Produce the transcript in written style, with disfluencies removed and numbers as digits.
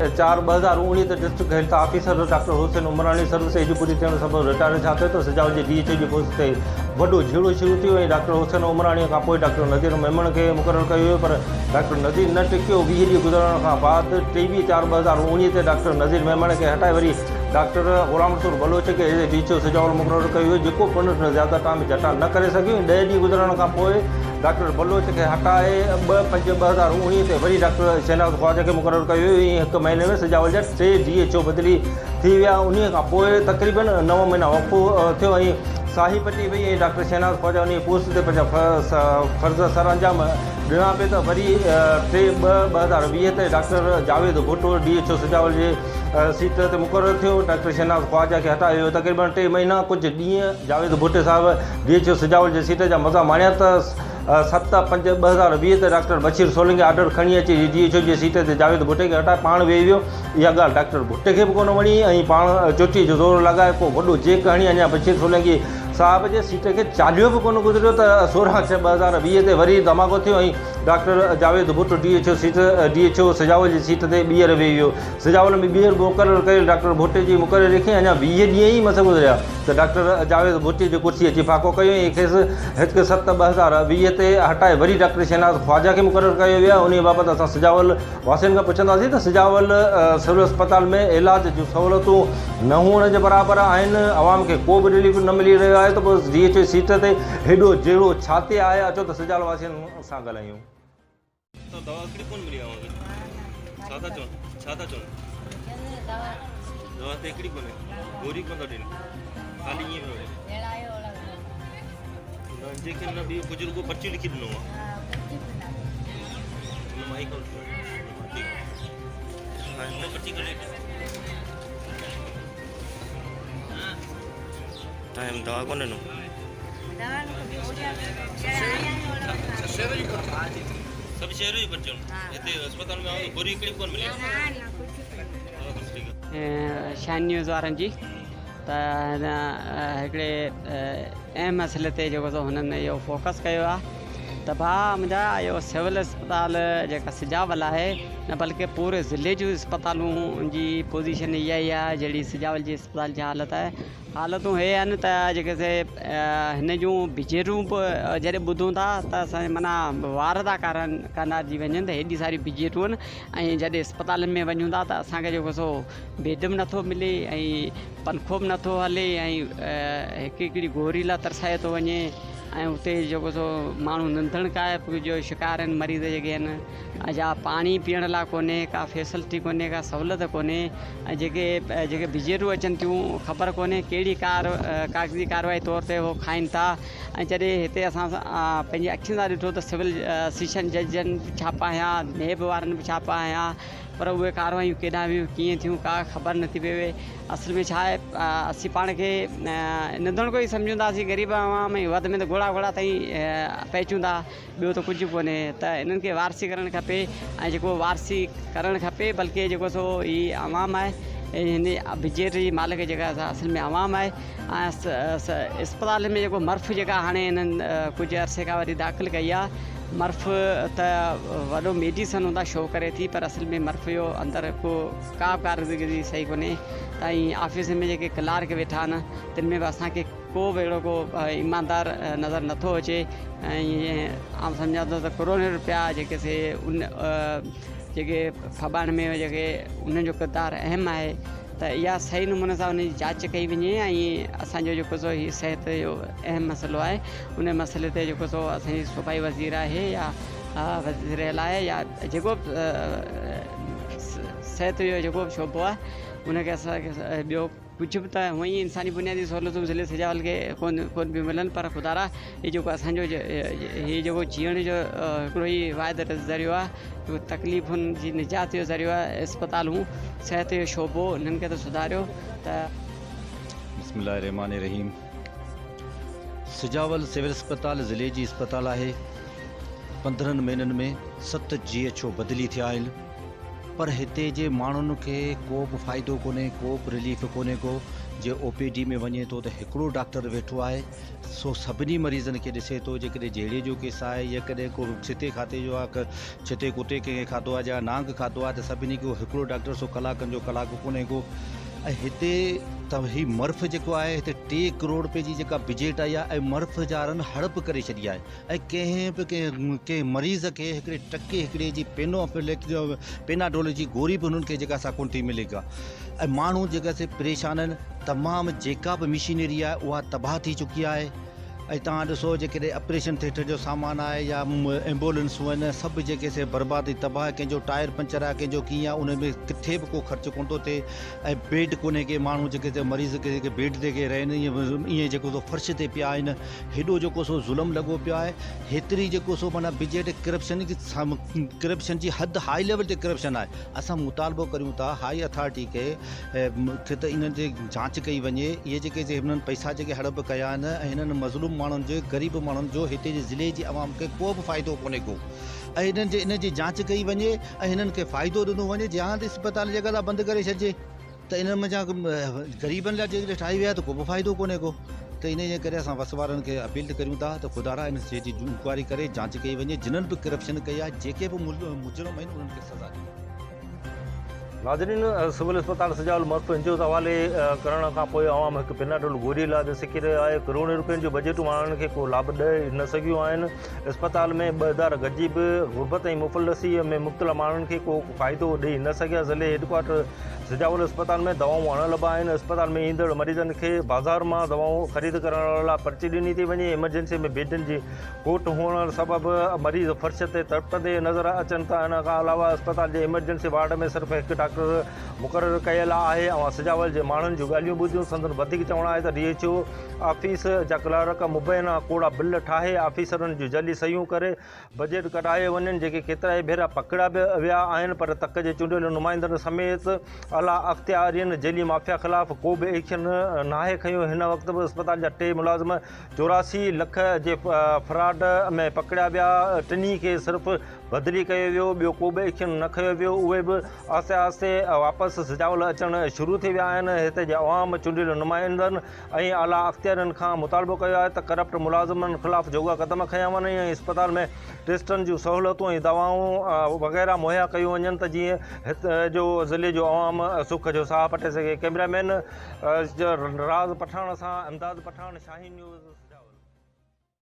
4/2019 district health officer doctor Hussain Umrani service age पूरी थियण सबबि रिटायर थिया तो सिजावल जी DHO जी पोस्ट ते वॾो झीड़ो शुरू थी वियो। डॉक्टर हुसैन उमरानी खां पोइ डॉक्टर नज़ीर मेमण खे मुक़ररु कयो वियो, पर डॉक्टर नज़ीर न टिकियो। 20 ॾींहं गुज़रण खां बाद 23/4/2019 ते डॉक्टर नज़ीर मेमण खे हटाए वरी डॉक्टर ग़ुलाम रसूल बलोच खे DHO सिजावल मुक़ररु कयो वियो, जेको पिणु ज़्यादा टाइम जटा न करे सघियो। 10 ॾींहं गुज़रण खां पोइ डॉक्टर बलोच खे हटाए 2/5/2019 ते वरी डॉक्टर शहनाज ख्वाजा खे मुक़ररु कयो वियो। ईअं हिकु महीने में सिजावल जा 3 DHO बदिली थी विया। उन खां पोइ तक़रीबन 9 महीना वक़्फ़ो थियो ऐं साही पटी वई ऐं डॉक्टर शहनाज ख्वाजा उन पोस्ट ते पंहिंजा फ़र्ज़ सर अंजाम ॾिना पिए त वरी 3/2/2020 ते डॉक्टर जावेद भुट्टो DHO सिजावल जे सीट ते मुक़ररु थियो। डॉक्टर शहनाज ख्वाजा खे हटायो वियो। तक़रीबन 3 महीना कुझु ॾींहं जावेद भुट्टे साहिबु DHO सिजावल जे सीट जा मज़ा माणिया त 7/5/2020 ते डॉक्टर बशीर सोलंकी ऑर्डर खणी अची DHO जी सीट ते जावेद भुट्टे खे हटाए पाण वेही वियो। इहा ॻाल्हि डॉक्टर भुट्टे खे बि कोन वणी ऐं पाण चोटी जो ज़ोर लॻाए को वॾो जेक हणी अञा बशीर सोलंकी साहिब जे सीट खे चालियो बि कोन गुज़रियो त 16/6/2020 ते वरी धमाको थियो ऐं डॉक्टर जावेद भुट्टो DHO सिजावल जी सीट ते ॿीहर वेही वियो। सिजावल में ॿीहर मुक़ररु कयल डॉक्टर भुट्टे जी मुक़ररी खे अञा 20 ॾींहं ई मस गुज़रिया त डॉक्टर जावेद भुट्टे जी कुर्सी अची फाको कयो ऐं खेसि 1/7/2020 ते हटाए वरी डॉक्टर शहनाज ख्वाजा खे मुक़ररु कयो वियो। उन बाबति असां सिजावल वासियुनि खां पुछंदासीं त सिजावल सिविल अस्पताल में इलाज जूं सहूलियतूं न हुअण जे बराबरि आहिनि, आवाम खे को बि रिलीफ न मिली रहियो आहे, त पोइ DHO सीट ते हेॾो जहिड़ो छा ते आहे? अचो त सिजावल वासियुनि सां ॻाल्हायूं। तो दवा हिकिड़ी कोन मिली आहे छा था चवनि दवा त हिकिड़ी कोन्हे, गोरी कोन था ॾियनि, ख़ाली ईअं पियो जेके न ॿी बुज़ुर्ग पर्ची लिखी ॾिनो आहे पर्ची कढे टाइम दवा कोन ॾिनो सब शहर जी पर्चियूं हिते अस्पताल में आओ गोरी हिकिड़ी कोन मिली शाइन न्यूज़ वारनि जी त हिकिड़े अहम मसइले ते जेको हुननि इहो फोकस कयो आहे त भाउ मुंहिंजा इहो सिविल अस्पताल जेका सिजावल आहे न बल्कि पूरे ज़िले जूं अस्पतालूं जी पोजीशन इहा ई आहे जहिड़ी सिजावल जी अस्पताल जी हालतूं हे आहिनि त जेके से हिन जूं बिजेरूं बि जॾहिं ॿुधूं था त असांजे माना वार था कानार जी वञनि त हेॾी सारी बिजेरूं आहिनि ऐं जॾहिं अस्पतालनि में वञूं था त असांखे जेको सो बेड बि नथो मिले ऐं पंखो बि नथो हले ऐं हिकिड़ी गोरी लाइ तरसाए थो वञे ऐं उते जेको सो माण्हू नंढण का जो शिकार आहिनि मरीज़ जेके आहिनि या पाणी पीअण लाइ कोन्हे का फैसिलिटी कोन्हे का सहूलियत कोन्हे ऐं जेके बिजेरूं अचनि थियूं ख़बर कोन्हे कहिड़ी कागज़ी कार्रवाई तौर ते उहो खाइनि था। ऐं जॾहिं हिते असां पंहिंजी अखियुनि सां ॾिठो त सिविल सेशन जजनि बि छापा हया नेब वारनि बि छापा हया पर उहे कार्रवायूं केॾां वियूं कीअं थियूं का ख़बर नथी पए। असल में छा आहे असीं पाण खे नंढण को ई सम्झूं था असीं ग़रीब आवाम में वधि में त घोड़ा ताईं पहुचूं था, ॿियो त कुझु कोन्हे। त इन्हनि खे वारसी करणु खपे ऐं जेको वारसी करणु खपे बल्कि जेको सो ही आवाम आहे हिन बिजेर जी मालिक जेका असल में आवाम आहे ऐं अस्पताल में जेको मर्फ़ जेका हाणे हिननि कुझु अरसे खां वरी दाख़िल कई आहे मर्फ़ त वॾो मेडिसन हूंदा शो करे थी पर असल में मर्फ़ जो अंदरि का कारकर्दगी सही कोन्हे। त ऐं ऑफिस में जेके क्लार्क वेठा आहिनि तिन में बि असांखे को बि अहिड़ो को ईमानदार नज़र नथो अचे ऐं आउं सम्झां थो त करोड़नि रुपया जेके से जेके फबाइण में जेके उन्हनि जो किरदारु अहम आहे त इहा सही नमूने सां उनजी जांच कई वञे ऐं असांजो जेको सो हीउ सिहत जो अहम मसइलो आहे उन मसइले ते जेको सो असांजी सूबाई वज़ीर आहे या वज़ीर आहे या जेको सिहत जो जेको शोबो आहे उनखे असांखे ॿियो कुझु बि त हूअं ई इंसानी बुनियादी सहूलियतूं ज़िले सिजावल खे कोन बि मिलनि पर ख़ुदारा हीउ जेको असांजो हीउ जेको जीअण जो हिकिड़ो ई वाइद ज़रियो आहे जेको तकलीफ़ुनि जी निजात जो ज़रियो आहे अस्पतालूं सिहत जो शोबो हिननि खे त सुधारियो त बिस्मिल्लाहिर्रहमानिर्रहीम। सिजावल सिविल अस्पताल ज़िले जी अस्पताल आहे। 15 महीननि में 7 GHO बदिली थिया आहिनि पर हिते जे माण्हुनि खे को बि फ़ाइदो कोन्हे, को बि रिलीफ कोन्हे को। जे OPD में वञे थो त हिकिड़ो डॉक्टर वेठो आहे, सो सभिनी मरीज़नि खे ॾिसे थो। जेकॾहिं जहिड़े जो केस आहे या कॾहिं को छिते खाते जो आहे, छिते कुते कंहिंखे खाधो आहे या नांग खाधो आहे, त सभिनी खे हिकिड़ो डॉक्टर सो कलाकनि जो कलाकु कोन्हे को। ऐं हिते त ही मर्फ़ जेको आहे, हिते 3 करोड़ रुपए जी जेका बजट आई आहे, ऐं मर्फ़ जारनि हड़प करे छॾी आहे। ऐं कंहिं बि कंहिं मरीज़ खे हिकिड़े टके हिकिड़े जी पेनाडोल जी गोरी बि हुननि खे जेका असां कोन थी मिले का। ऐं माण्हू जेका से परेशान आहिनि, तमामु जेका बि मशीनरी आहे उहा तबाह थी चुकी आहे। ऐं तव्हां ॾिसो जेकॾहिं ऑपरेशन थिएटर जो सामान आहे या एम्बुलेंसूं आहिनि, सभु जेके से बर्बादी तबाह, कंहिंजो टायर पंचर आहे, कंहिंजो कीअं आहे, उन में किथे बि को ख़र्चु कोन थो थिए। ऐं बेड कोन्हे के माण्हू जेके मरीज़ के जेके बेड ते के रहनि, ईअं जेको सो फर्श ते पिया आहिनि। हेॾो जेको सो ज़ुल्म लॻो पियो आहे। हेतिरी जेको सो माना बजट करप्शन जी हद हाई लेवल ते करप्शन आहे। असां मुतालबो करियूं था हाई अथॉरिटी खे त इन्हनि ते जांच कई वञे। इहे जेके हिननि पैसा जेके हड़प कया आहिनि, ऐं हिननि मज़लूम माण्हुनि जो, ग़रीब माण्हुनि जो, हिते जे ज़िले जी आवाम खे को बि फ़ाइदो कोन्हे को। ऐं इन जी जांच कई वञे ऐं हिननि खे फ़ाइदो ॾिनो वञे। जहां त अस्पताल जॻह लाइ बंदि करे छॾिजे, त इन्हनि में जा ग़रीबनि लाइ जेकॾहिं ठाही विया त को बि फ़ाइदो कोन्हे को। त इन जे करे असां वस वारनि खे अपील करियूं था त ख़ुदारा इन शइ जी इंक्वायरी करे जांच कई वञे। जिन्हनि बि करप्शन कई आहे, जेके बि मुजरिम आहिनि, उन्हनि खे सज़ा ॾिए। नाज़रीन, सिविल अस्पताल सजावल मर्फ़ इंजो हवाले करण खां पोइ आवाम हिकु पेनाडोल गोरी लाइ सिकी रहियो आहे। करोड़नि रुपयनि जो बजटूं माण्हुनि खे को लाभ ॾेई न सघियूं आहिनि। अस्पताल में 2 हज़ार गजी बि गुरबत ऐं मुफ़लसीअ में मुब्तला माण्हुनि खे को फ़ाइदो ॾेई न सघिया। ज़िले हेडक्वार्टर सजावल अस्पताल में दवाऊं अणलबा आहिनि। अस्पताल में ईंदड़ मरीज़नि खे बाज़ार मां दवाऊं ख़रीद करण लाइ पर्ची ॾिनी थी वञे। इमरजेंसी में बेडनि जी खोट हुअण सबबि मरीज़ फर्श ते तड़पंदे नज़र अचनि था। इन खां अलावा अस्पताल जे इमरजेंसी वार्ड में सिर्फ़ु हिकु डॉक्टर मुक़ररु कयल आहे। ऐं सजावल जे माण्हुनि जूं ॻाल्हियूं ॿुधियूं। संदन वधीक चवणु आहे त DHO ऑफिस जा क्लर्क मुबैना कोड़ा बिल ठाहे ऑफिसरनि जूं जल्दी सयूं करे बजट कढाए वञनि। जेके केतिरा ई भेरा पकड़ा बि विया आहिनि, पर तक जे चूंडियल नुमाइंदनि समेत आला अख़्तियारियुनि जेली माफ़िया ख़िलाफ़ को बि एक्शन नाहे खयो। हिन वक़्तु बि अस्पताल जा 3 मुलाज़िम 84 लख जे फ्रॉड में पकड़िया विया। 3 खे सिर्फ़ु बदिली कयो वियो, ॿियो को बि एक्शन न खयो वियो। उहे बि आहिस्ते आहिस्ते वापसि सजावल अचणु शुरू थी विया आहिनि। हिते जा अवाम चूंडियल नुमाइंदनि ऐं आला अख़्तियारनि खां मुतालबो कयो आहे त करप्ट मुलाज़िमनि ख़िलाफ़ु जोगा क़दम खयां वञनि ऐं अस्पताल में टेस्टनि जूं सहूलियतूं ऐं दवाऊं वग़ैरह मुहैया कयूं वञनि त जीअं हिते जो ज़िले जो अवाम सुख जो साह पटे सघे। कैमरामैन राज़ पठाण सां अहमदाद पठाण, शाहीन न्यूज़।